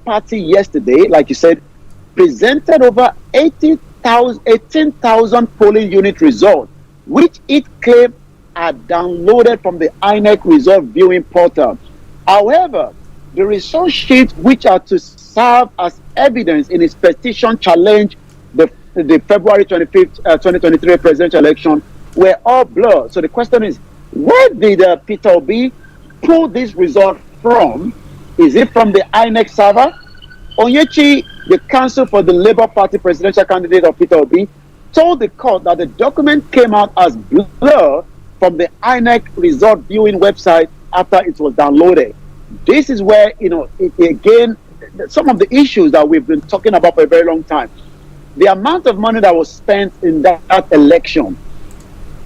Party yesterday, like you said, presented over 18,000 polling unit results, which it claimed are downloaded from the INEC result viewing portal. However, the result sheets, which are to serve as evidence in its petition challenge the February 25th, 2023 presidential election, were all blurred. So the question is, where did Peter Obi pull this result from? Is it from the INEC server? Onyechi, the counsel for the Labour Party presidential candidate of Peter Obi, told the court that the document came out as blur from the INEC result viewing website after it was downloaded. This is where, again, some of the issues that we've been talking about for a very long time. The amount of money that was spent in that election.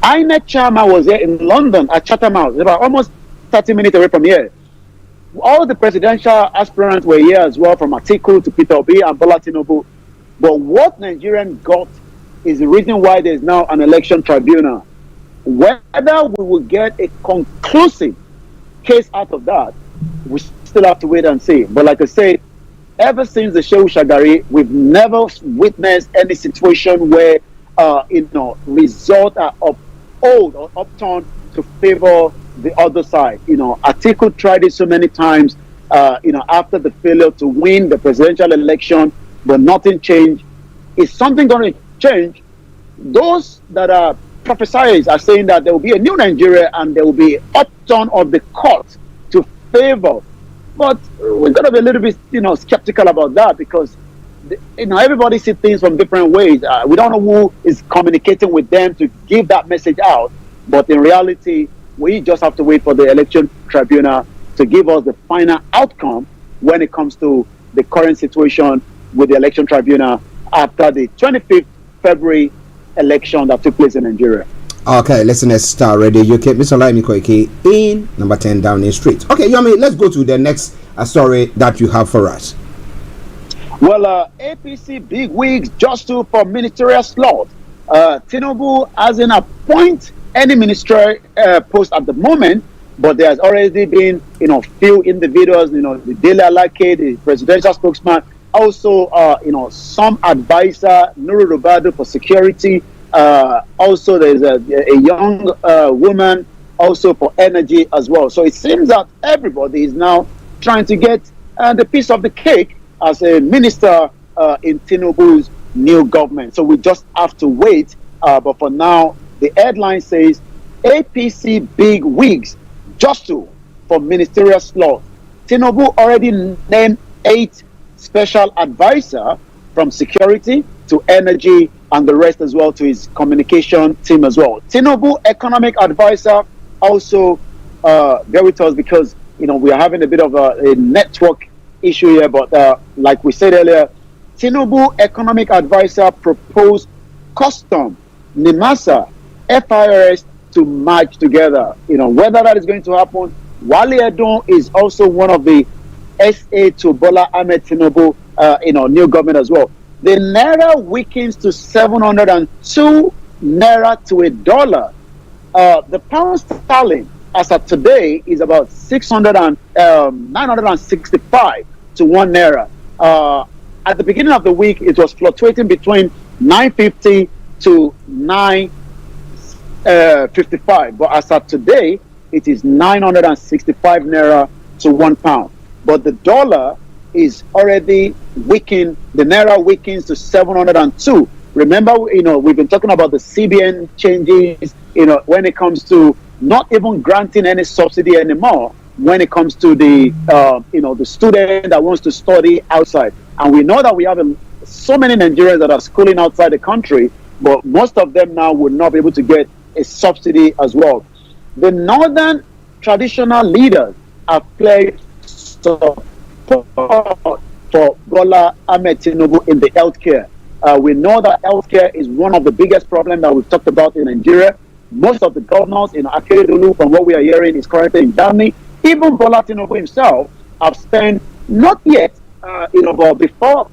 INEC chairman was here in London at Chatham House, about almost 30 minutes away from here. All the presidential aspirants were here as well, from Atiku to Peter Obi and Bola Tinubu. But what Nigerians got is the reason why there's now an election tribunal. Whether we will get a conclusive case out of that, we still have to wait and see. But like I say, ever since the Shehu Shagari, we've never witnessed any situation where results are upheld or upturned to favor the other side. Atiku tried it so many times, after the failure to win the presidential election, but nothing changed. Is something going to change? Those that are prophesiers are saying that there will be a new Nigeria and there will be upturn of the court to favor. But we're going to be a little bit, skeptical about that, because, everybody sees things from different ways. We don't know who is communicating with them to give that message out. But in reality, we just have to wait for the election tribunal to give us the final outcome when it comes to the current situation with the election tribunal after the 25th February election that took place in Nigeria. Okay, listeners, Starr Radio UK, Mr. Olayomi Koiki in number 10 Downing Street. Okay, Yomi, let's go to the next story that you have for us. Well, APC big wigs just for ministerial slot. Tinubu hasn't appointed any ministerial post at the moment, but there has already been, few individuals, the Daily Alake, the presidential spokesman, also, some advisor, Nuru Rubadu for security. Also, there's a young woman also for energy as well. So it seems that everybody is now trying to get the piece of the cake as a minister in Tinubu's new government. So we just have to wait. But for now, the headline says APC big wigs just for ministerial slot. Tinubu already named 8 special advisor from security to energy and the rest as well to his communication team as well. Tinubu economic advisor also bear with us because we are having a bit of a network issue here, but like we said earlier, Tinubu economic advisor proposed custom, NIMASA, FIRS to merge together. Whether that is going to happen, Wale Edun is also one of the SA to Bola Ahmed Tinubu, new government as well. The naira weakens to 702 naira to $1. The pound sterling, as of today, is about 965 to 1 naira. At the beginning of the week, it was fluctuating between 950 to 955. But as of today, it is 965 naira to 1 pound. But the dollar is already weakened. The naira weakens to 702. Remember, we've been talking about the CBN changes, when it comes to not even granting any subsidy anymore when it comes to the, the student that wants to study outside. And we know that we have so many Nigerians that are schooling outside the country, but most of them now would not be able to get a subsidy as well. The northern traditional leaders have pledged support for Bola Ahmed Tinubu in the healthcare. We know that healthcare is one of the biggest problems that we've talked about in Nigeria. Most of the governors in Akeredolu, from what we are hearing, is currently in Germany. Even Bola Tinubu himself have spent, not yet, but before,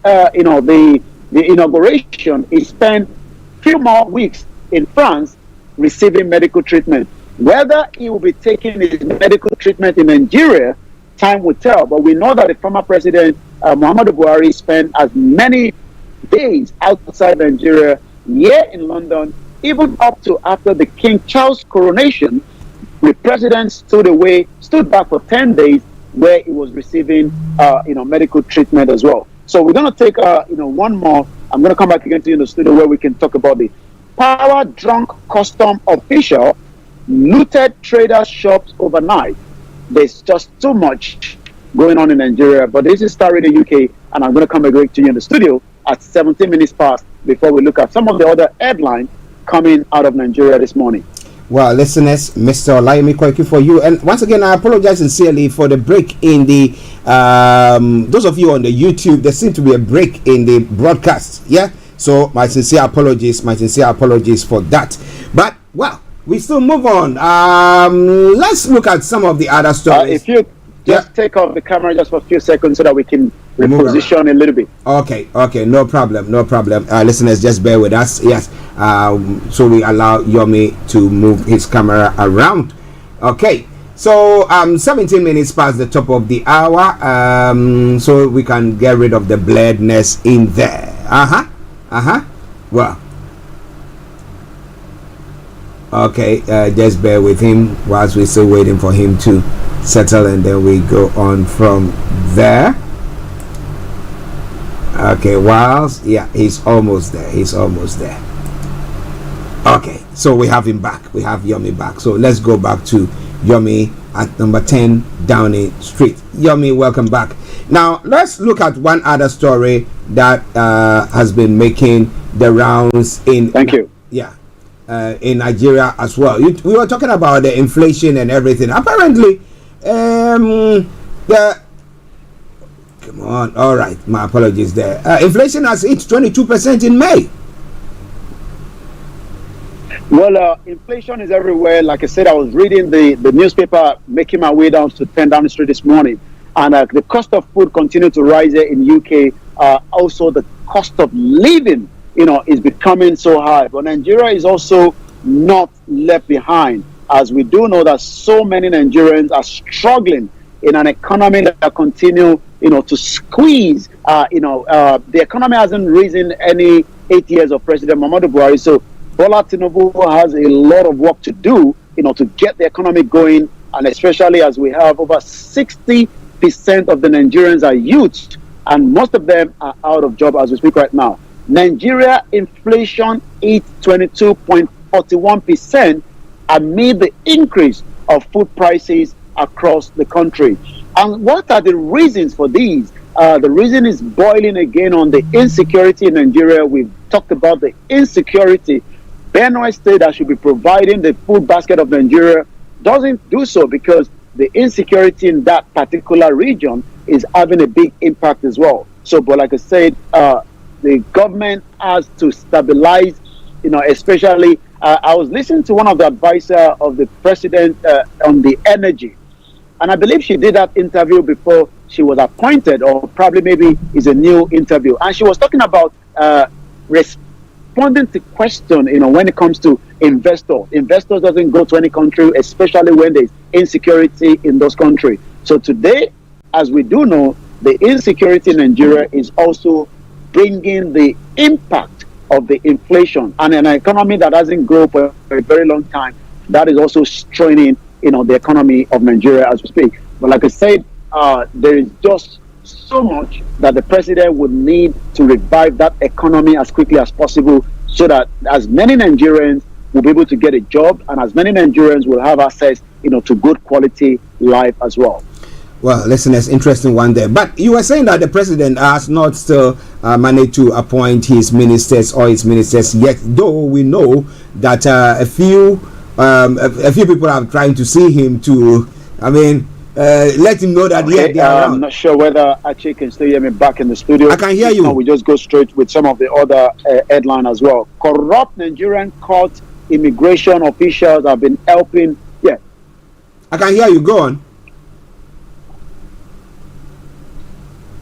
the inauguration, he spent few more weeks in France receiving medical treatment. Whether he will be taking his medical treatment in Nigeria time will tell. But we know that the former president, Muhammadu Buhari, spent as many days outside Nigeria, here in London, even up to after the King Charles coronation. The president stood back for 10 days where he was receiving, medical treatment as well. So we're going to take, one more. I'm going to come back again to you in the studio where we can talk about the power-drunk custom official looted traders' shops overnight. There's just too much going on in Nigeria. But this is Starr Radio UK, and I'm going to come back to you in the studio at 17 minutes past before we look at some of the other headlines coming out of Nigeria this morning. Well, listeners, Mr. Olayomi, thank you for you. And once again, I apologize sincerely for the break in the, those of you on the YouTube, there seemed to be a break in the broadcast. Yeah. So my sincere apologies for that. But, well, we still move on. Let's look at some of the other stories. If you just take off the camera just for a few seconds so that we can reposition a little bit. Okay, no problem. Listeners, just bear with us. Yes. So we allow Yomi to move his camera around. Okay. So 17 minutes past the top of the hour. So we can get rid of the blurredness in there. Well. Okay, just bear with him whilst we're still waiting for him to settle, and then we go on from there. Okay, whilst he's almost there. Okay, so we have him back. We have Yomi back. So let's go back to Yomi at number 10 Downing Street. Yomi, welcome back. Now let's look at one other story that has been making the rounds in. Thank you. Yeah. In Nigeria as well. We were talking about the inflation and everything. Apparently, come on. All right, my apologies there. Inflation has hit 22% in May. Well, inflation is everywhere. Like I said, I was reading the newspaper, making my way down to 10 Downing Street this morning, and the cost of food continued to rise here in UK. Also, the cost of living is becoming so high. But Nigeria is also not left behind, as we do know that so many Nigerians are struggling in an economy that continue, to squeeze. The economy hasn't risen any 8 years of President Muhammadu Buhari. So Bola Tinubu has a lot of work to do, to get the economy going. And especially as we have over 60% of the Nigerians are youth, and most of them are out of job as we speak right now. Nigeria inflation hit 22.41% amid the increase of food prices across the country. And what are the reasons for these? The reason is boiling again on the insecurity in Nigeria. We've talked about the insecurity. Benue State, that should be providing the food basket of Nigeria, doesn't do so because the insecurity in that particular region is having a big impact as well. So, but like I said, the government has to stabilize, especially, I was listening to one of the advisors of the president on the energy, and I believe she did that interview before she was appointed, or probably maybe is a new interview. And she was talking about responding to question, when it comes to investors. Investors doesn't go to any country, especially when there's insecurity in those countries. So today, as we do know, the insecurity in Nigeria is also bringing the impact of the inflation, and an economy that hasn't grown for a very long time, that is also straining, the economy of Nigeria as we speak. But like I said, there is just so much that the president would need to revive that economy as quickly as possible, so that as many Nigerians will be able to get a job, and as many Nigerians will have access, to good quality life as well. Well, listeners, interesting one there. But you were saying that the president has not still managed to appoint his ministers yet, though we know that a few people are trying to see him to, let him know that they are around. I'm not sure whether Archie can still hear me back in the studio. I can hear you. No, we just go straight with some of the other headline as well. Corrupt Nigerian court immigration officials have been helping. Yeah. I can hear you. Go on.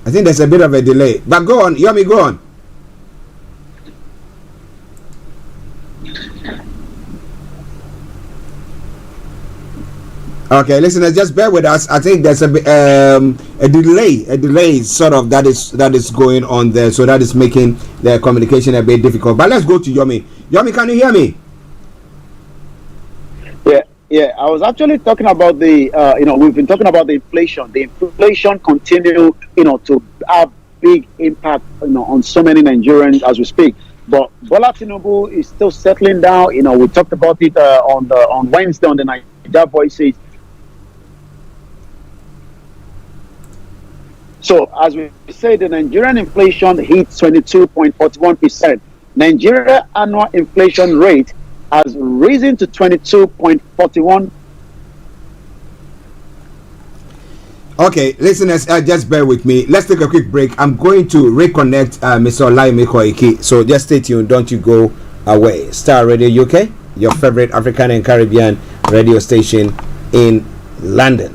I think there's a bit of a delay, but go on, Yomi, go on. Okay, listeners, just bear with us. I think there's a delay, sort of that is going on there, so that is making the communication a bit difficult. But let's go to Yomi. Yomi, can you hear me? Yeah. I was actually talking about we've been talking about the inflation. The inflation continue, to have big impact, on so many Nigerians as we speak. But Bola Tinubu is still settling down. We talked about it on Wednesday on the Niger Voices. So, as we say, the Nigerian inflation hit 22.41%. Nigeria annual inflation rate has risen to 22.41. Okay, listeners, just bear with me. Let's take a quick break. I'm going to reconnect Mr. Olayomi Koiki. So just stay tuned. Don't you go away. Starr Radio UK, your favorite African and Caribbean radio station in London.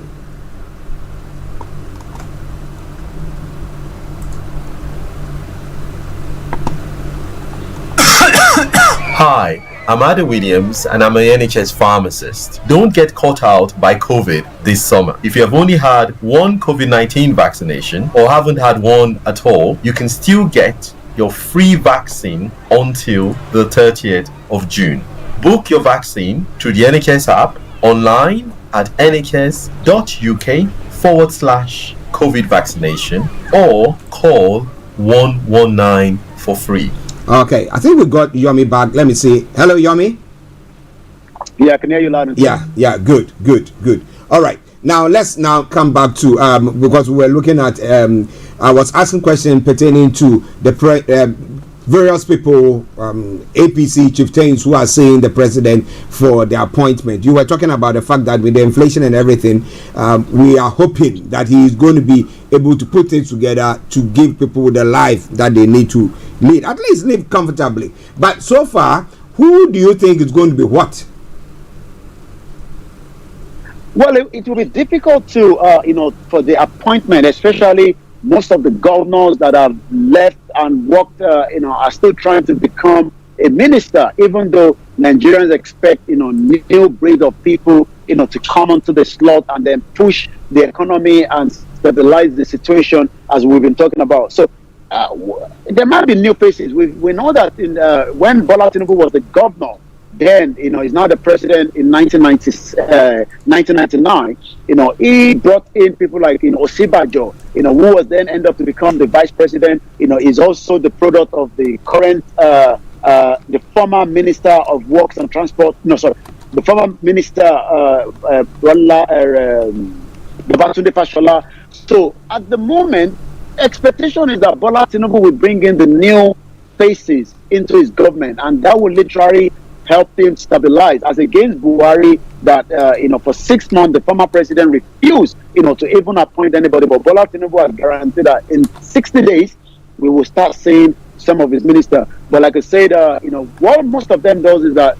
Hi, I'm Ada Williams and I'm an NHS pharmacist. Don't get caught out by COVID this summer. If you have only had one COVID-19 vaccination or haven't had one at all, you can still get your free vaccine until the 30th of June. Book your vaccine through the NHS app, online at nhs.uk/COVID vaccination, or call 119 for free. Okay, I think we got Yomi back. Let me see. Hello, Yomi. Yeah, I can hear you loud and clear. Yeah, good. All right, now let's come back to because we were looking at I was asking questions pertaining to the various people, APC chieftains who are seeing the president for the appointment. You were talking about the fact that with the inflation and everything, we are hoping that he is going to be able to put things together to give people the life that they need to lead, at least live comfortably. But so far, who do you think is going to be what? Well, it will be difficult to, for the appointment, especially most of the governors that have left and worked, are still trying to become a minister, even though Nigerians expect, new breed of people, to come onto the slot and then push the economy and stabilize the situation as we've been talking about. So there might be new faces. We know that when Bola Tinubu was the governor, then, he's now the president in 1999, he brought in people like, Osibajo, who was then ended up to become the vice president. Is also the product of the current, the former minister of works and transport. The former minister, Babatunde Fashola. So at the moment, expectation is that Bola Tinubu will bring in the new faces into his government, and that will literally help him stabilize, as against Buhari that for 6 months the former president refused to even appoint anybody. But Bola Tinubu has guaranteed that in 60 days we will start seeing some of his ministers. But like I said, what most of them does is that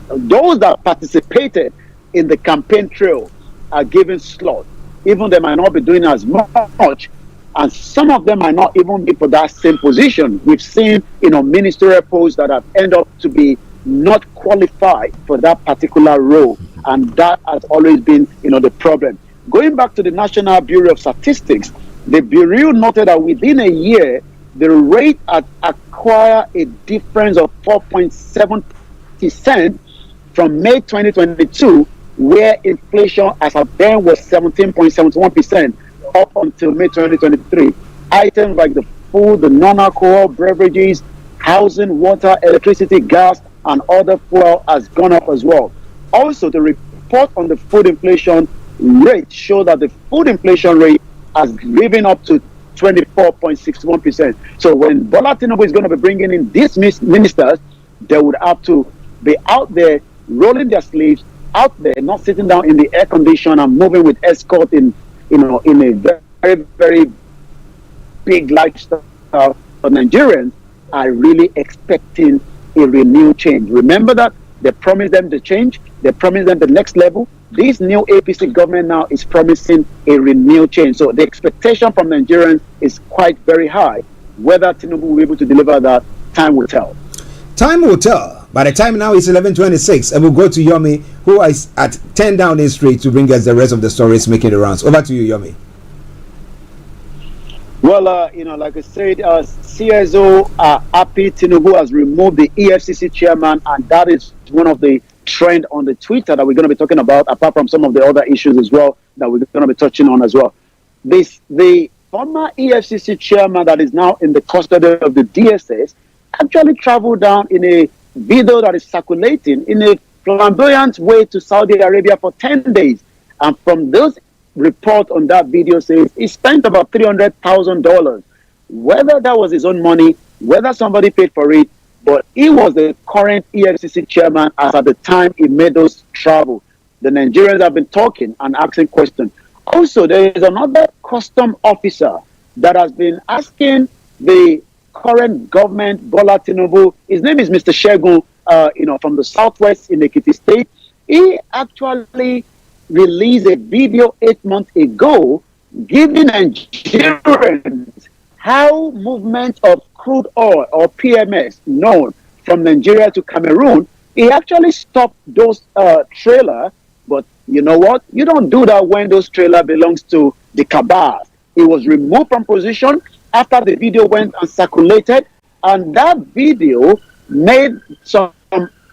those that participated in the campaign trail are given slots. Even they might not be doing as much, and some of them might not even be for that same position. We've seen ministerial posts that have ended up to be not qualified for that particular role, and that has always been the problem. Going back to the National Bureau of Statistics, the Bureau noted that within a year the rate had acquired a difference of 4.7% from May 2022, where inflation as of then was 17.71%, up until May 2023. Items like the food, the non-alcohol beverages, housing, water, electricity, gas, and other fuel has gone up as well. Also, the report on the food inflation rate showed that the food inflation rate has driven up to 24.61%. So when Bola Tinubu is going to be bringing in these ministers, they would have to be out there rolling their sleeves, out there, not sitting down in the air condition and moving with escort in a very, very big lifestyle. For Nigerians are really expecting a renewed change. Remember that they promised them the change, they promised them the next level. This new APC government now is promising a renewed change. So the expectation from Nigerians is quite very high. Whether Tinubu will be able to deliver that, time will tell. Time will tell. By the time now it's 11:26, and we'll go to Yomi, who is at 10 Downing Street, to bring us the rest of the stories making the rounds. Over to you, Yomi. Well, like I said, CSO Happy Tinubu has removed the EFCC chairman, and that is one of the trend on the Twitter that we're going to be talking about, apart from some of the other issues as well that we're going to be touching on as well. The former EFCC chairman that is now in the custody of the DSS actually traveled down in a video that is circulating in a flamboyant way to Saudi Arabia for 10 days. And from those report on that video says he spent about $300,000. Whether that was his own money, whether somebody paid for it, but he was the current EFCC chairman as at the time he made those travel. The Nigerians have been talking and asking questions. Also, there is another custom officer that has been asking the current government, Bola Tinubu. His name is Mr. Shegun, from the southwest in Ekiti State. He actually released a video 8 months ago giving Nigerians how movement of crude oil or PMS known from Nigeria to Cameroon. He actually stopped those trailers, but you know what? You don't do that when those trailers belongs to the cabal. He was removed from position after the video went and circulated, and that video made some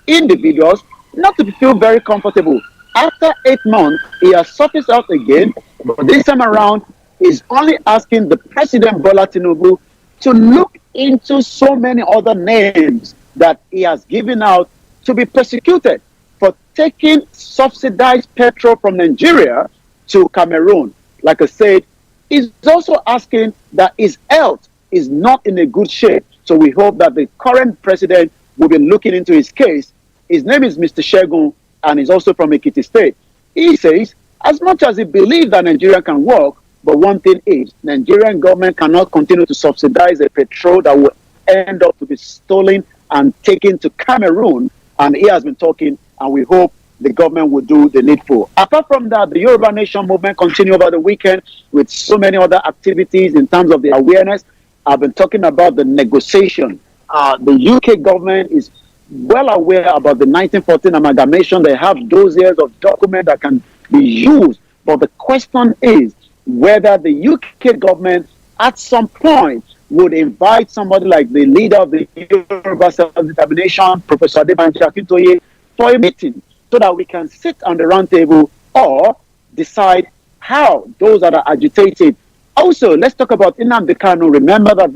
individuals not to feel very comfortable. After 8 months, he has surfaced out again, but this time around, he's only asking the President Bola Tinubu to look into so many other names that he has given out to be persecuted for taking subsidized petrol from Nigeria to Cameroon. Like I said, he's also asking that his health is not in a good shape. So we hope that the current president will be looking into his case. His name is Mr. Shegun, and he's also from Ekiti State. He says, as much as he believes that Nigeria can work, but one thing is, Nigerian government cannot continue to subsidize a petrol that will end up to be stolen and taken to Cameroon. And he has been talking, and we hope the government will do the needful. Apart from that, the Yoruba Nation movement continued over the weekend with so many other activities in terms of the awareness. I've been talking about the negotiation. The UK government is well aware about the 1914 amalgamation. They have dossiers of documents that can be used. But the question is whether the UK government at some point would invite somebody like the leader of the Yoruba Self-Determination, Professor Adebanji Akintoye, for a meeting so that we can sit on the round table or decide how those that are agitated. Also, let's talk about Nnamdi Kanu. Remember that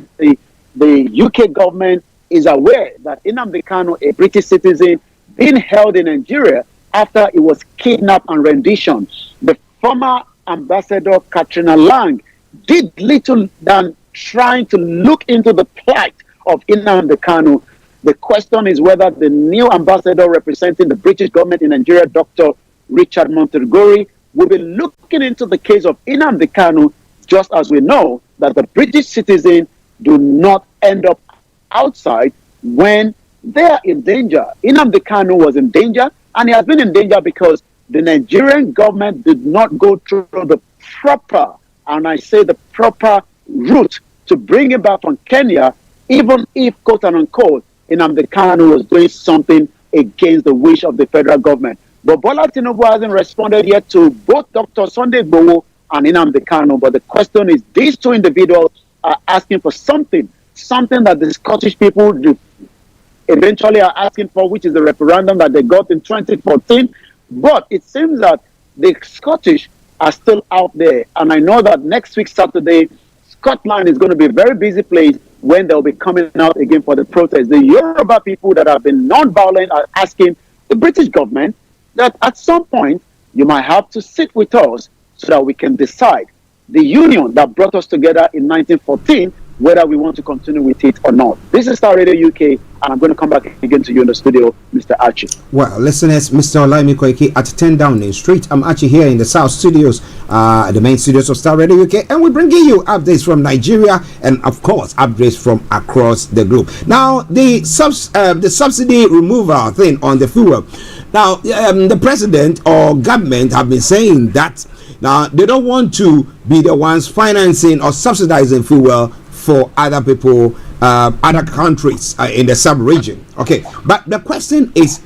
the UK government is aware that Nnamdi Kanu, a British citizen, being held in Nigeria after he was kidnapped and rendition. The former ambassador Katrina Lang did little than trying to look into the plight of Nnamdi Kanu. The question is whether the new ambassador representing the British government in Nigeria, Dr. Richard Montergori, will be looking into the case of Nnamdi Kanu, just as we know that the British citizens do not end up outside when they are in danger. Nnamdi Kanu was in danger, and he has been in danger because the Nigerian government did not go through the proper, and I say the proper route to bring him back from Kenya, even if, quote and unquote, Nnamdi Kanu was doing something against the wish of the federal government. But Bola Tinubu hasn't responded yet to both Dr. Sunday Igboho and Nnamdi Kanu. But the question is, these two individuals are asking for something that the Scottish people do eventually are asking for, which is the referendum that they got in 2014. But it seems that the Scottish are still out there. And I know that next week, Saturday, Scotland is going to be a very busy place when they'll be coming out again for the protest. The Yoruba people that have been non-violent are asking the British government that at some point you might have to sit with us so that we can decide the union that brought us together in 1914, whether we want to continue with it or not. This is Starr Radio UK, and I'm going to come back again to you in the studio, Mr. Archie. Well, listeners, Mr. Olayomi Koiki at 10 Downing Street. I'm Archie here in the South Studios, the main studios of Starr Radio UK, and we're bringing you updates from Nigeria and, of course, updates from across the globe. Now, the subsidy removal thing on the fuel. Now, the president or government have been saying that now they don't want to be the ones financing or subsidizing fuel for other people, other countries in the sub-region. Okay, but the question is,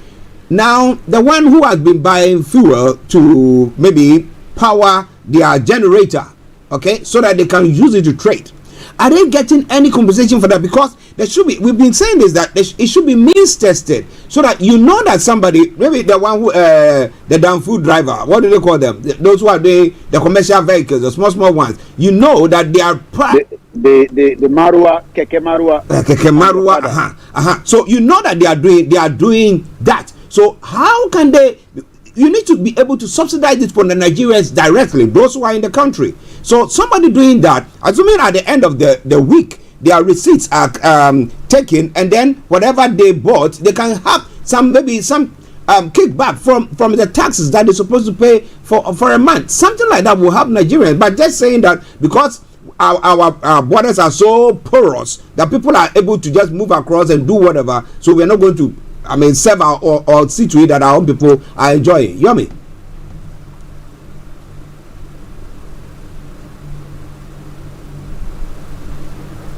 now the one who has been buying fuel to maybe power their generator, okay, so that they can use it to trade, are they getting any compensation for that? Because there should be, we've been saying this, that it should be means tested, so that you know that somebody, maybe the one who, the damn food driver, what do they call them? Those who are the commercial vehicles, the small ones, you know that they are the Marua, Keke Marua. Keke Marua, So you know that they are doing that. So how can they? You need to be able to subsidize it for the Nigerians directly, those who are in the country. So somebody doing that, assuming at the end of the week, their receipts are taken, and then whatever they bought, they can have maybe some kickback from the taxes that they're supposed to pay for a month. Something like that will help Nigerians. But just saying that because our borders are so porous that people are able to just move across and do whatever, so we're not going to, serve or see to it that our own people are enjoying. Yomi.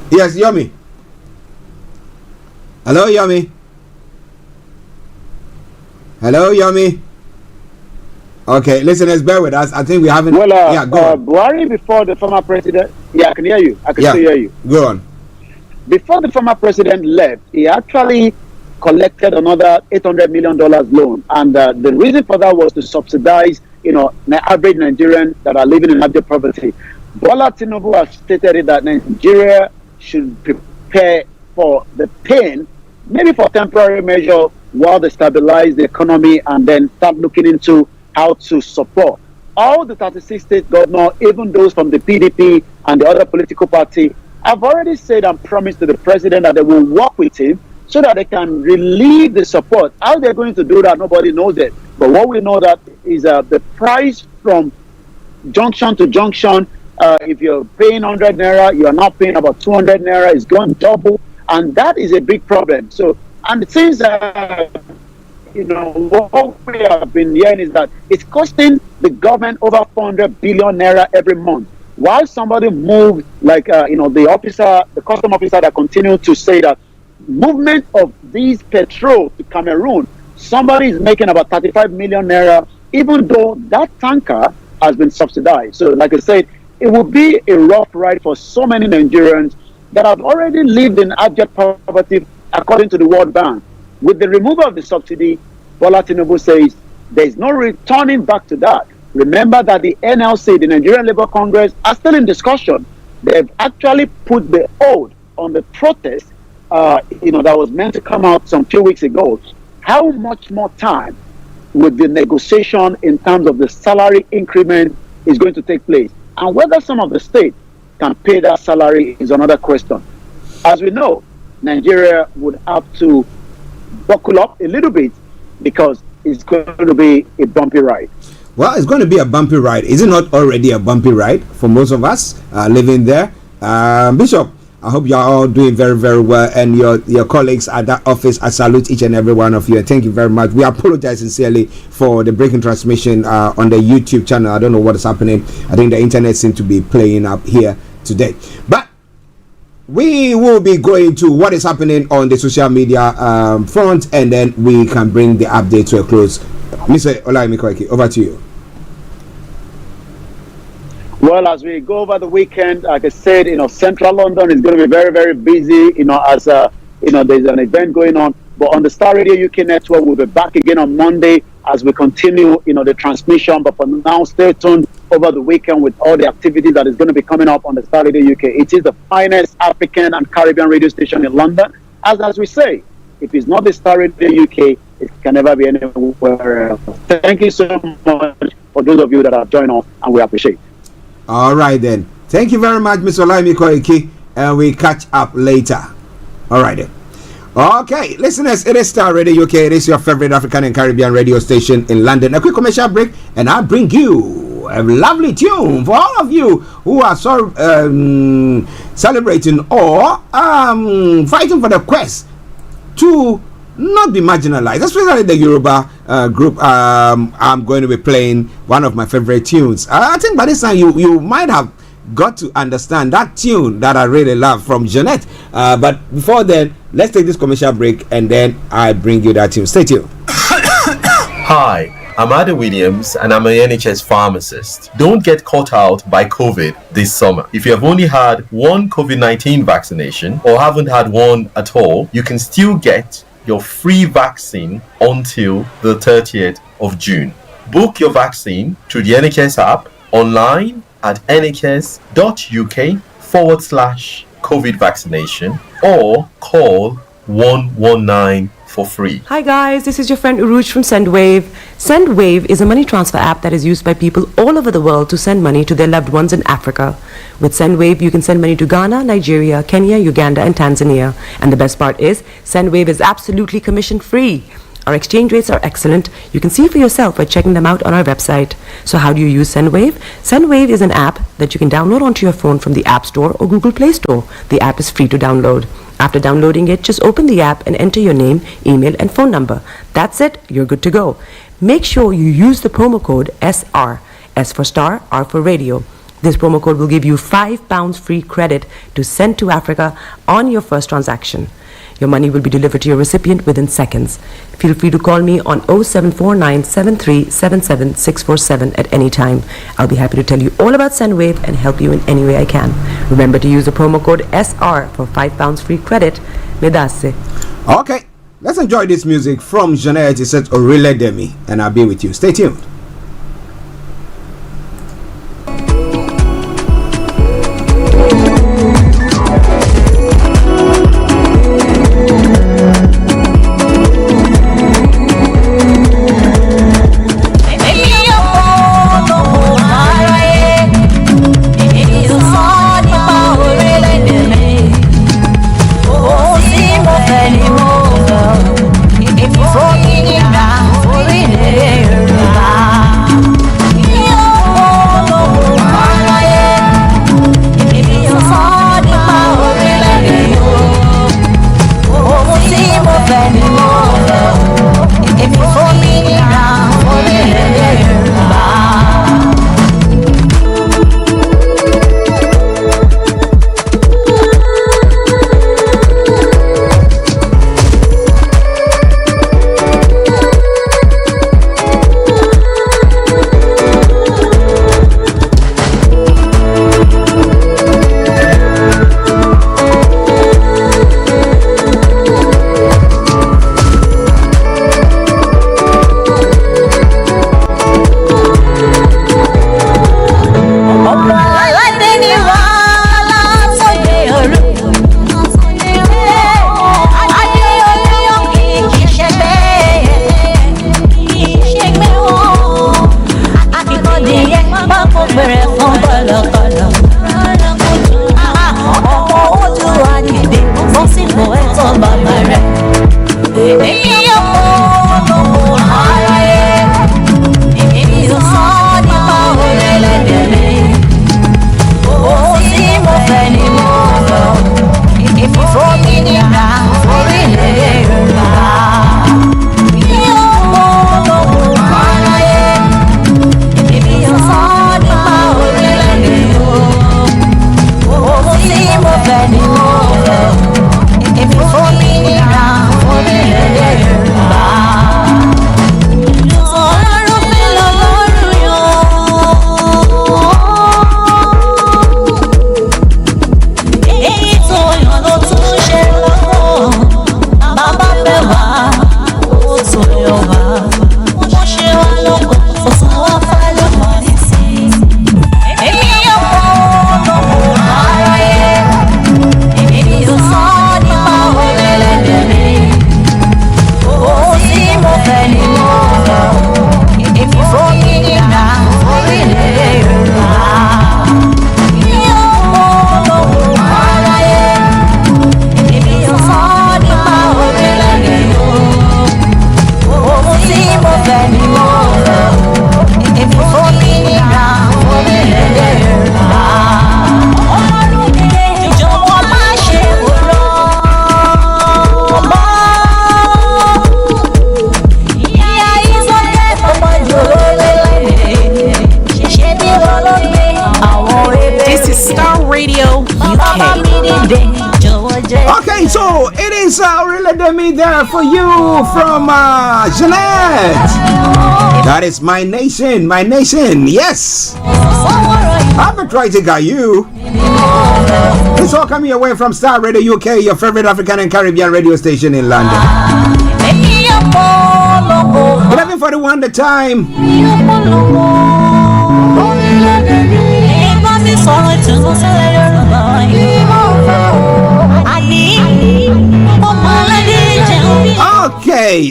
Yes, Yomi. Hello, Yomi. Hello, Yomi. Okay, listeners, bear with us. I think we haven't. Well, yeah, go on. Buhari, before the former president. Yeah, I can hear you. I can still hear you. Go on. Before the former president left, he actually collected another $800 million loan, and the reason for that was to subsidize, the average Nigerian that are living in abject poverty. Bola Tinubu has stated that Nigeria should prepare for the pain, maybe for temporary measure, while they stabilize the economy and then start looking into how to support. All the 36 state governors, even those from the PDP and the other political party, have already said and promised to the president that they will work with him so that they can relieve the support. How they're going to do that, nobody knows it. But what we know that is the price from junction to junction, if you're paying 100 naira, you are now paying about 200 naira. It's gone double, and that is a big problem. So, and since what we have been hearing is that it's costing the government over 400 billion naira every month. While somebody moved, like the custom officer that continued to say that movement of these petrol to Cameroon, somebody is making about 35 million naira, even though that tanker has been subsidized. So, like I said, it will be a rough ride for so many Nigerians that have already lived in abject poverty, according to the World Bank. With the removal of the subsidy, Bola Tinubu says there is no returning back to that. Remember that the NLC, the Nigerian Labour Congress, are still in discussion. They've actually put the hold on the protest, that was meant to come out some few weeks ago. How much more time would the negotiation in terms of the salary increment is going to take place? And whether some of the states can pay that salary is another question. As we know, Nigeria would have to buckle up a little bit because it's going to be a bumpy ride. Well, it's going to be a bumpy ride. Is it not already a bumpy ride for most of us living there? Bishop, I hope you're all doing very, very well. And your colleagues at that office, I salute each and every one of you. And thank you very much. We apologize sincerely for the breaking transmission on the YouTube channel. I don't know what is happening. I think the internet seems to be playing up here today. But we will be going to what is happening on the social media front, and then we can bring the update to a close. Mr. Olayomi, over to you. Well, as we go over the weekend, like I said, Central London is going to be very, very busy, as there's an event going on. But on the Starr Radio UK network, we'll be back again on Monday as we continue, the transmission. But for now, stay tuned over the weekend with all the activities that is going to be coming up on the Starr Radio UK. It is the finest African and Caribbean radio station in London. As we say, if it's not the Starr Radio UK, it can never be anywhere else. Thank you so much for those of you that have joined us, and we appreciate it. All right, then. Thank you very much, Mr. Olayomi, and we catch up later. All right, then. Okay, listeners, it is Starr Radio UK. It is your favorite African and Caribbean radio station in London. A quick commercial break, and I'll bring you a lovely tune for all of you who are celebrating or fighting for the quest to not be marginalized, especially the Yoruba group. I'm going to be playing one of my favorite tunes. I think by this time you might have got to understand that tune that I really love from Jeanette. But before then, let's take this commercial break and then I bring you that tune. Stay tuned. Hi. I'm Adam Williams and I'm an NHS pharmacist. Don't get caught out by COVID this summer. If you have only had one COVID-19 vaccination or haven't had one at all, you can still get your free vaccine until the 30th of June. Book your vaccine through the NHS app, online at nhs.uk/COVID vaccination or call 119 for free. Hi guys, this is your friend Uruj from SendWave. SendWave is a money transfer app that is used by people all over the world to send money to their loved ones in Africa. With SendWave, you can send money to Ghana, Nigeria, Kenya, Uganda, and Tanzania. And the best part is, SendWave is absolutely commission free. Our exchange rates are excellent. You can see for yourself by checking them out on our website. So how do you use SendWave? SendWave is an app that you can download onto your phone from the App Store or Google Play Store. The app is free to download. After downloading it, just open the app and enter your name, email, and phone number. That's it. You're good to go. Make sure you use the promo code SR. S for Star, R for Radio. This promo code will give you £5 free credit to send to Africa on your first transaction. Your money will be delivered to your recipient within seconds. Feel free to call me on 0749 7377 647 at any time. I'll be happy to tell you all about SendWave and help you in any way I can. Remember to use the promo code SR for £5 free credit. Medasse. Okay, let's enjoy this music from Jeanette. It says Orile Demi, and I'll be with you. Stay tuned. If you're Okay, so it is really Demi there for you from Jeanette. That is my nation, yes. I've been trying to get you. It's all coming away from Starr Radio UK, your favorite African and Caribbean radio station in London. 11:41 the time.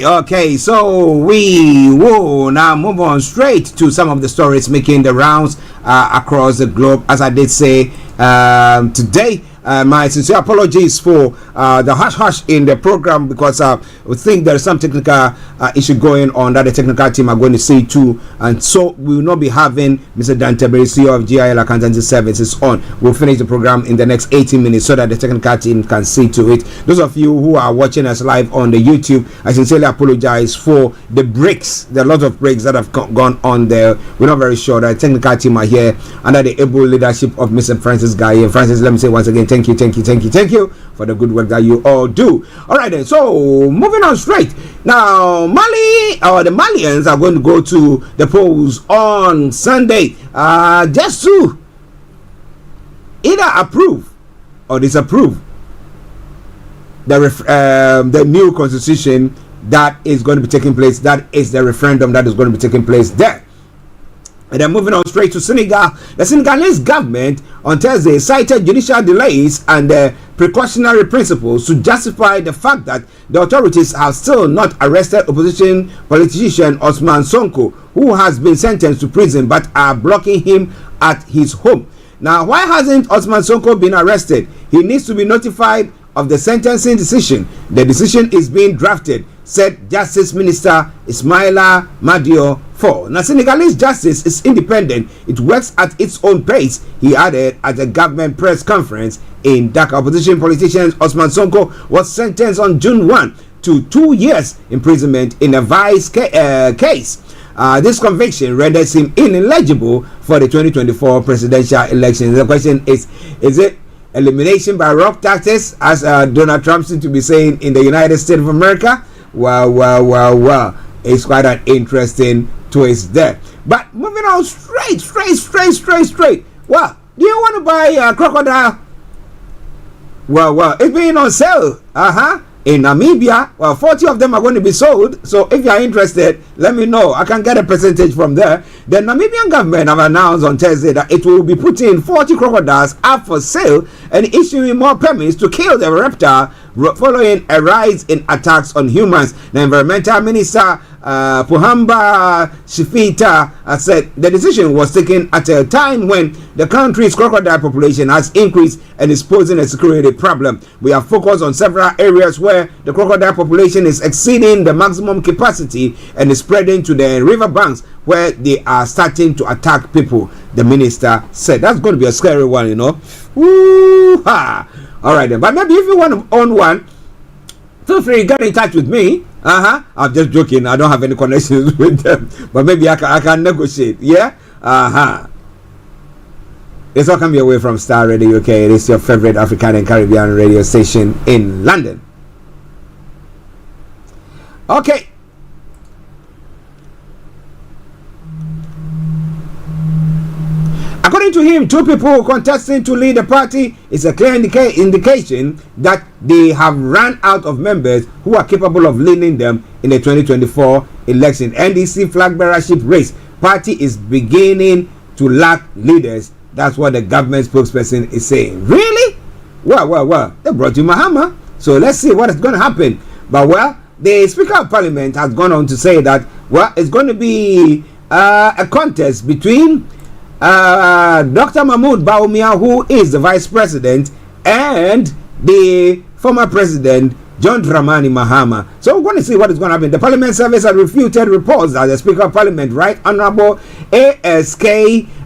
Okay, so we will now move on straight to some of the stories making the rounds across the globe. As I did say today, my sincere apologies for the hush in the program, because we think there is some technical issue going on that the technical team are going to see to, and so we will not be having Mr. Dante Berry, CEO of GIL Accountancy Services on. We'll finish the program in the next 18 minutes so that the technical team can see to it. Those of you who are watching us live on the YouTube, I sincerely apologize for the breaks. There are a lot of breaks that have gone on there. We're not very sure. The technical team are here under the able leadership of Mr. Francis Guy. Francis, let me say once again, thank you for the good work that you all do. All right then, so moving on straight now, the Malians are going to go to the polls on Sunday just to either approve or disapprove the new constitution that is going to be taking place. That is the referendum that is going to be taking place there. And then moving on straight to Senegal, the Senegalese government on Thursday cited judicial delays and precautionary principles to justify the fact that the authorities have still not arrested opposition politician Ousmane Sonko, who has been sentenced to prison, but are blocking him at his home. Now, why hasn't Ousmane Sonko been arrested? He needs to be notified of the sentencing decision. The decision is being drafted, said Justice Minister Ismaila Madior Faure. Now, Senegalese justice is independent. It works at its own pace, he added at a government press conference in Dakar. Opposition politician Ousmane Sonko was sentenced on June 1 to 2 years imprisonment in a vice case. This conviction renders him ineligible for the 2024 presidential election. The question is it elimination by rough tactics, as Donald Trump seems to be saying in the United States of America? Well, it's quite an interesting twist there. But moving on straight. Well, do you want to buy a crocodile? Well, it's being on sale. In Namibia, 40 of them are going to be sold. So if you are interested, let me know. I can get a percentage from there. The Namibian government have announced on Thursday that it will be putting 40 crocodiles up for sale and issuing more permits to kill the reptile following a rise in attacks on humans. The environmental minister Puhamba Shifita said the decision was taken at a time when the country's crocodile population has increased and is posing a security problem. We are focused on several areas where the crocodile population is exceeding the maximum capacity and is spreading to the riverbanks where they are starting to attack people, the minister said. That's going to be a scary one, you know. Woo-ha! All right then, but maybe if you want to own one, feel free to get in touch with me. I'm just joking. I don't have any connections with them, but maybe I can negotiate. Yeah. It's all coming away from Starr Radio UK. It is your favorite African and Caribbean radio station in London. Okay. According to him, two people contesting to lead the party is a clear indication that they have run out of members who are capable of leading them in the 2024 election. NDC flag bearership race. Party is beginning to lack leaders. That's what the government spokesperson is saying. Really? Well. They brought you Mahama. So let's see what is going to happen. But the Speaker of Parliament has gone on to say that, it's going to be a contest between Dr. Mahmoud Bawumia, who is the Vice President, and the former President, John Dramani Mahama. So we're going to see what is going to happen. The Parliament Service has refuted reports that the Speaker of Parliament, Right Honorable ASK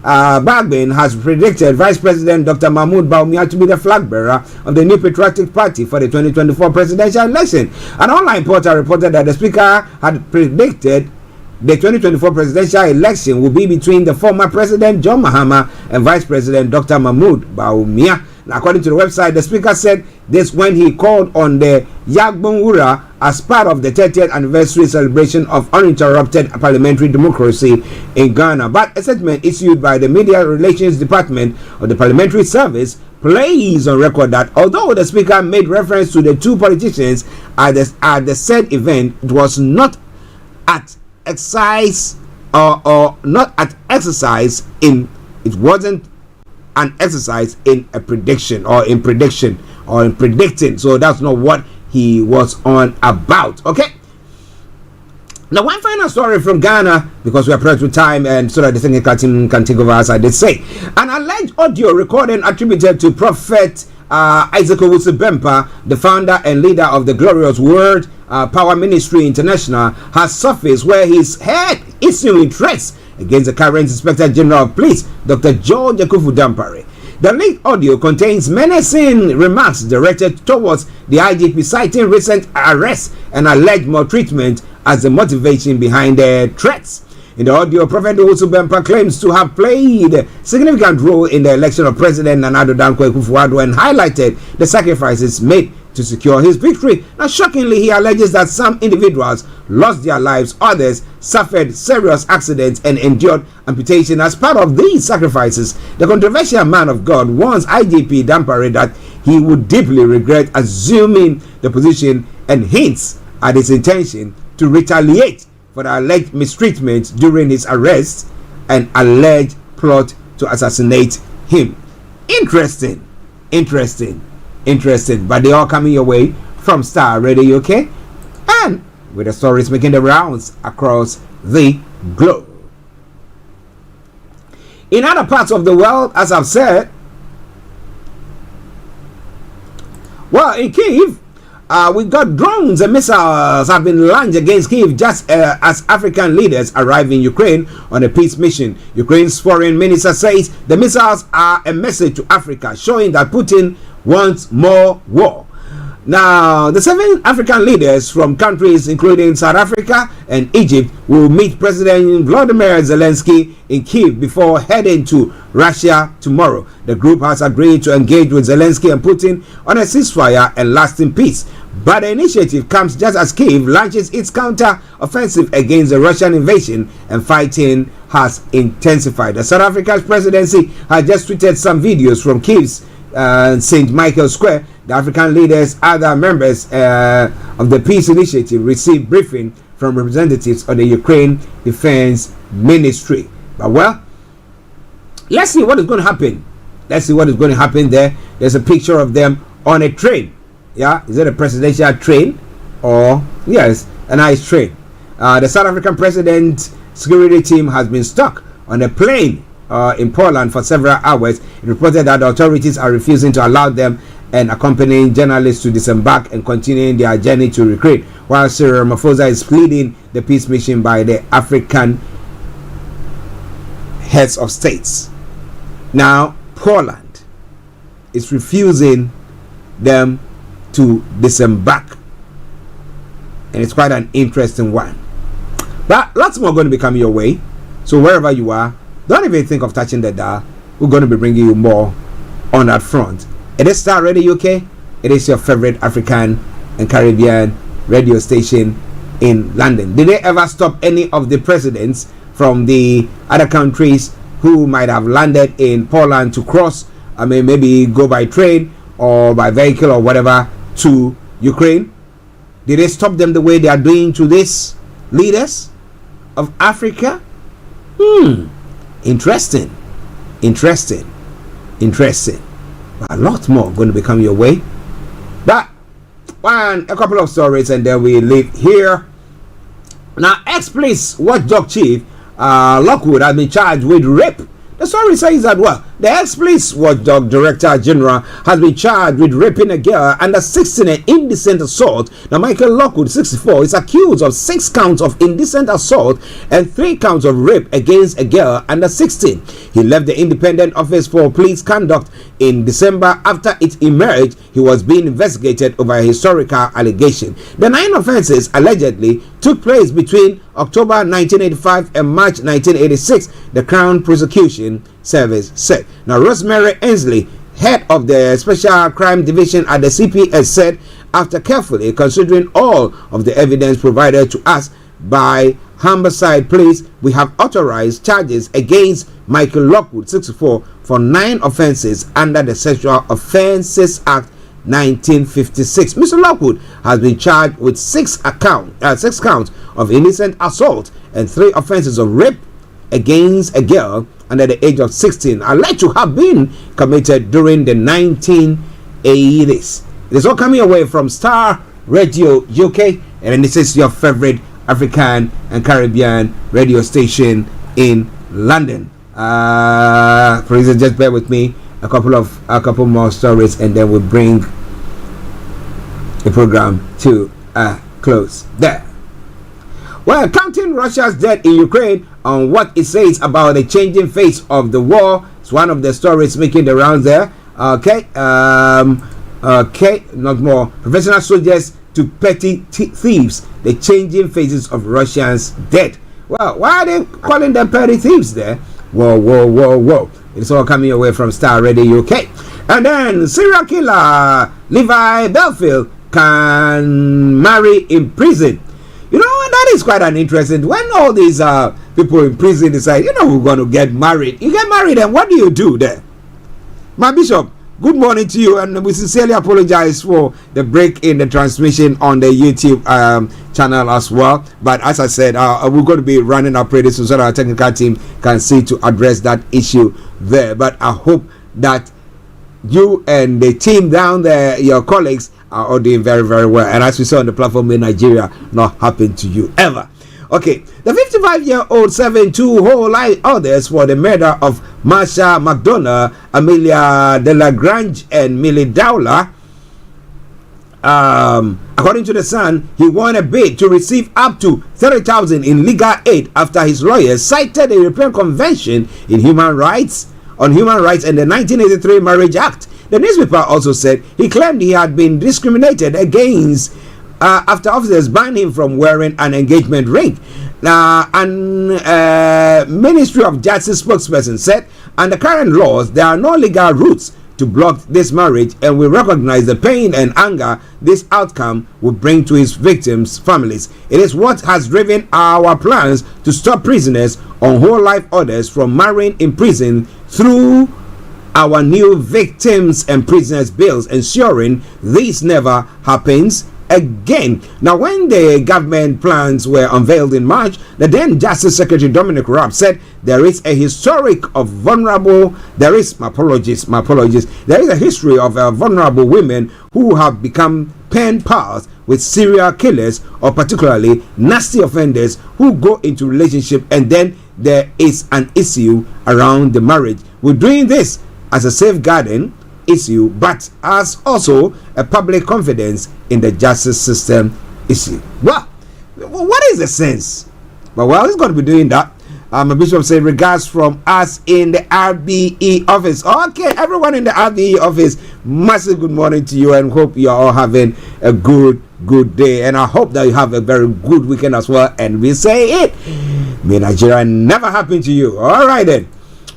Bagbin, has predicted Vice President Dr. Mahmoud Bawumia to be the flag bearer of the New Patriotic Party for the 2024 presidential election. An online portal reported that the Speaker had predicted the 2024 presidential election will be between the former President John Mahama and Vice President Dr. Mahmoud Bawumia. Now, according to the website, the speaker said this when he called on the Yagbonwura as part of the 30th anniversary celebration of uninterrupted parliamentary democracy in Ghana. But a statement issued by the Media Relations Department of the Parliamentary Service plays on record that although the speaker made reference to the two politicians at the said event, it was not at exercise or not at exercise in it wasn't an exercise in a prediction or in predicting. So that's not what he was on about. Okay. Now, one final story from Ghana, because we are pressed with time and so that the thing can take over, as I did say. An alleged audio recording attributed to Prophet Isaac Owusu-Bempah, the founder and leader of the Glorious Word Power Ministry International, has surfaced where he's heard issuing threats against the current Inspector General of Police, Dr. George Akufu-Dampare. The leaked audio contains menacing remarks directed towards the IGP, citing recent arrests and alleged maltreatment as the motivation behind the threats. In the audio, Prophet Owusu-Bempah claims to have played a significant role in the election of President Nana Addo Dankwa Akufo-Addo and highlighted the sacrifices made to secure his victory. Now, shockingly, he alleges that some individuals lost their lives, others suffered serious accidents and endured amputation as part of these sacrifices. The controversial man of God warns IGP Dampare that he would deeply regret assuming the position and hints at his intention to retaliate for the alleged mistreatment during his arrest and alleged plot to assassinate him. Interesting. But they all coming your way from Starr Radio UK, and with the stories making the rounds across the globe. In other parts of the world, as I've said, well, in Kyiv, we got drones and missiles have been launched against Kyiv just as African leaders arrive in Ukraine on a peace mission. Ukraine's foreign minister says the missiles are a message to Africa, showing that Putin wants more war. Now, the 7 African leaders from countries including South Africa and Egypt will meet President Volodymyr Zelensky in Kyiv before heading to Russia tomorrow. The group has agreed to engage with Zelensky and Putin on a ceasefire and lasting peace. But the initiative comes just as Kyiv launches its counter-offensive against the Russian invasion, and fighting has intensified. The South African presidency has just tweeted some videos from Kyiv's St. Michael Square. The African leaders, other members of the peace initiative, received briefing from representatives of the Ukraine Defense Ministry. But well, let's see what is going to happen. There. There's a picture of them on a train. Yeah, is it a presidential train? Or yes, a nice train. The South African president security team has been stuck on a plane in Poland for several hours. It reported that the authorities are refusing to allow them and accompanying journalists to disembark and continuing their journey to Ukraine, while Cyril Ramaphosa is pleading the peace mission by the African heads of states. Now, Poland is refusing them to disembark, and it's quite an interesting one. But lots more going to be coming your way, so wherever you are, don't even think of touching the dial. We're going to be bringing you more on that front. It is Starr Radio UK. It is your favorite African and Caribbean radio station in London. Did they ever stop any of the presidents from the other countries who might have landed in Poland to cross, maybe go by train or by vehicle or whatever to Ukraine? Did they stop them the way they are doing to these leaders of Africa? Interesting. But a lot more going to be coming your way. But a couple of stories and then we leave here. Now, ex-police watchdog chief Lockwood has been charged with rape. The story says that, well, the ex-police watchdog director general has been charged with raping a girl under 16 and indecent assault. Now, Michael Lockwood, 64, is accused of 6 counts of indecent assault and 3 counts of rape against a girl under 16. He left the Independent Office for Police Conduct in December after it emerged he was being investigated over a historical allegation. The 9 offenses allegedly took place between October 1985 and March 1986, the Crown Prosecution Service said. Now, Rosemary Ainsley head of the Special Crime Division at the CPS, said, after carefully considering all of the evidence provided to us by Humberside Police, we have authorized charges against Michael Lockwood, 64, for 9 offenses under the Sexual Offences Act 1956. Mr. Lockwood has been charged with 6 counts of innocent assault and 3 offenses of rape against a girl under the age of 16, alleged to have been committed during the 1980s. It is all coming away from Starr Radio UK, and this is your favorite African and Caribbean radio station in London. Please just bear with me. A couple more stories, and then we'll bring the program to a close there. Well, counting Russia's debt in Ukraine on what it says about the changing face of the war is one of the stories making the rounds there. Okay, not more. Professional soldiers to petty thieves, the changing faces of Russia's debt. Well, why are they calling them petty thieves there? Whoa. It's all coming away from Starr Radio UK. And then serial killer Levi Belfield can marry in prison. You know, that is quite an interesting. When all these people in prison decide, we're going to get married. You get married, and what do you do there? My bishop, good morning to you, and we sincerely apologize for the break in the transmission on the YouTube channel as well. But as I said, we're going to be running our pretty soon so that our technical team can see to address that issue there. But I hope that you and the team down there, your colleagues, are all doing very, very well. And as we saw on the platform in Nigeria, not happened to you ever. Okay, the 55-year-old serving 2 whole life orders for the murder of Marsha McDonough, Amelia Delagrange, and Millie Dowler. According to the Sun, he won a bid to receive up to $30,000 in legal aid after his lawyers cited the European Convention on Human Rights and the 1983 Marriage Act. The newspaper also said he claimed he had been discriminated against after officers banned him from wearing an engagement ring. Ministry of Justice spokesperson said, under current laws, there are no legal routes to block this marriage, and we recognize the pain and anger this outcome will bring to his victims' families. It is what has driven our plans to stop prisoners on whole life orders from marrying in prison through our new victims and prisoners bills, ensuring this never happens again. Now, when the government plans were unveiled in March, the then Justice Secretary Dominic Raab said there is a historic of vulnerable. There is a history of vulnerable women who have become pen pals with serial killers or particularly nasty offenders who go into relationship, and then there is an issue around the marriage. We're doing this as a safeguarding issue, but as also a public confidence in the justice system issue. Well, what is the sense? Well, he's going to be doing that. My bishop said, regards from us in the RBE office. Okay, everyone in the RBE office, massive good morning to you, and hope you're all having a good day. And I hope that you have a very good weekend as well. And we say it, may Nigeria never happen to you. All right then.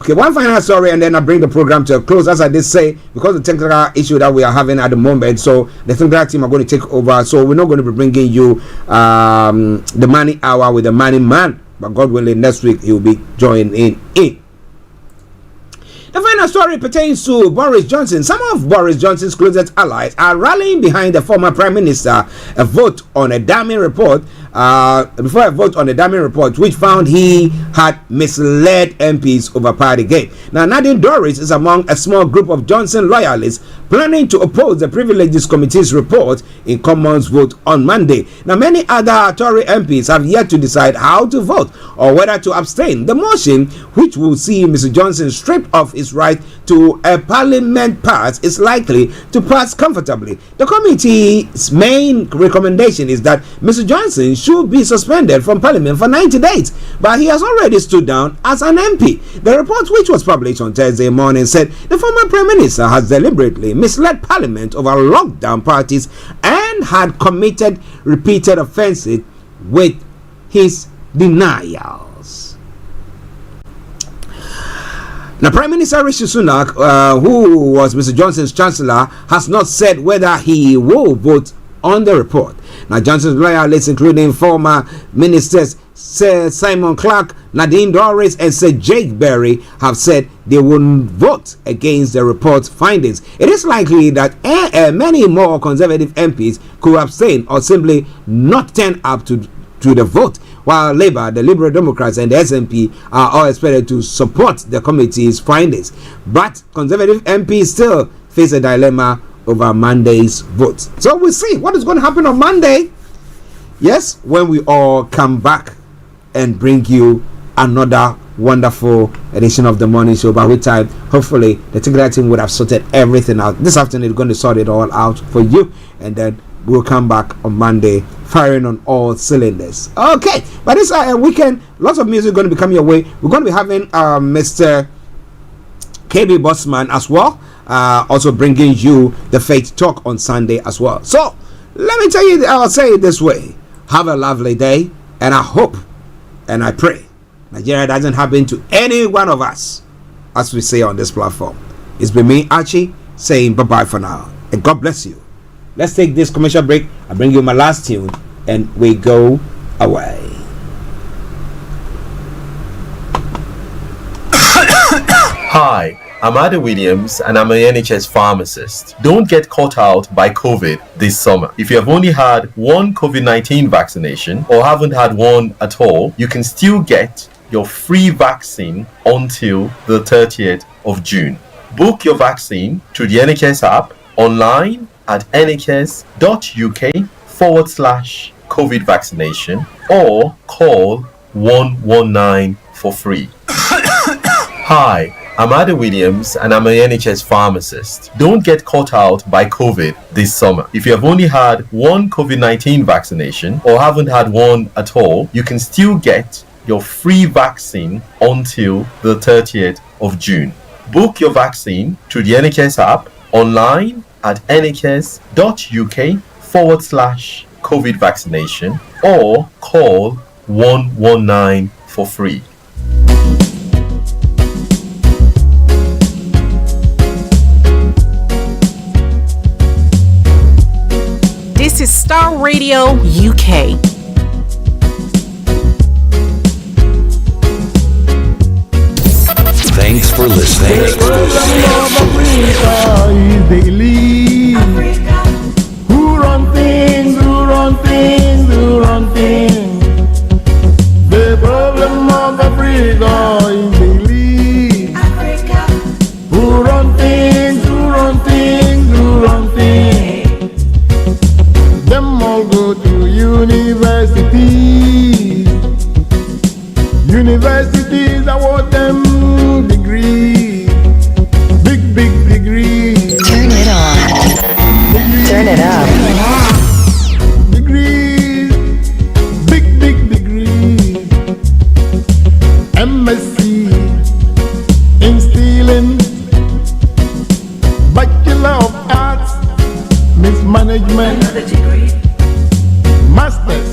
Okay, one final story, and then I bring the program to a close. As I did say, because of the technical issue that we are having at the moment, so the technical team are going to take over. So we're not going to be bringing you the money hour with the money man, but God willing, next week he will be joining in. The final story pertains to Boris Johnson. Some of Boris Johnson's closest allies are rallying behind the former Prime Minister before a vote on a damning report, which found he had misled MPs over Partygate. Now, Nadine Dorries is among a small group of Johnson loyalists planning to oppose the Privileges Committee's report in Commons vote on Monday. Now, many other Tory MPs have yet to decide how to vote or whether to abstain. The motion, which will see Mr. Johnson stripped of his right to a parliament pass, is likely to pass comfortably. The committee's main recommendation is that Mr. Johnson should be suspended from parliament for 90 days, but he has already stood down as an MP. The report, which was published on Thursday morning, said the former Prime Minister has deliberately misled Parliament over lockdown parties and had committed repeated offences with his denials. Now, Prime Minister Rishi Sunak, who was Mr. Johnson's chancellor, has not said whether he will vote on the report. Now, Johnson's loyalists, including former ministers Sir Simon Clarke, Nadine Dorries, and Sir Jake Berry, have said they will vote against the report's findings. It is likely that many more Conservative MPs could abstain or simply not turn up to the vote, while Labour, the Liberal Democrats, and the SNP are all expected to support the committee's findings. But Conservative MPs still face a dilemma over Monday's vote. So we'll see what is going to happen on Monday. Yes, when we all come back and bring you another wonderful edition of the morning show, by which time hopefully the Tigray team would have sorted everything out. This afternoon, they're going to sort it all out for you, and then we'll come back on Monday firing on all cylinders. Okay, but this weekend, lots of music going to be coming your way. We're going to be having Mr. KB Bossman as well, also bringing you the Faith Talk on Sunday as well. So let me tell you, I'll say it this way: have a lovely day, and I hope and I pray Nigeria doesn't happen to any one of us, as we say on this platform. It's been me, Archie, saying bye-bye for now, and God bless you. Let's take this commercial break. I'll bring you my last tune, and we go away. Hi, I'm Ada Williams, and I'm an NHS pharmacist. Don't get caught out by COVID this summer. If you have only had one COVID-19 vaccination or haven't had one at all, you can still get your free vaccine until the 30th of June. Book your vaccine through the NHS app, online at nhs.uk/COVID vaccination, or call 119 for free. Hi, I'm Ada Williams, and I'm an NHS pharmacist. Don't get caught out by COVID this summer. If you have only had one COVID-19 vaccination or haven't had one at all, you can still get your free vaccine until the 30th of June. Book your vaccine through the NHS app, online at nhs.uk/COVID vaccination, or call 119 for free. This is Starr Radio UK. Thanks for listening. Who run things, who run things, who run things. The problem of Africa is belief. Who run things, who run things, who run things. Them all go to universities. Universities award them degrees. Big degrees. Turn it on. Turn it up. Degrees. Big degrees. MSc in stealing. Bachelor of Arts, mismanagement. Masters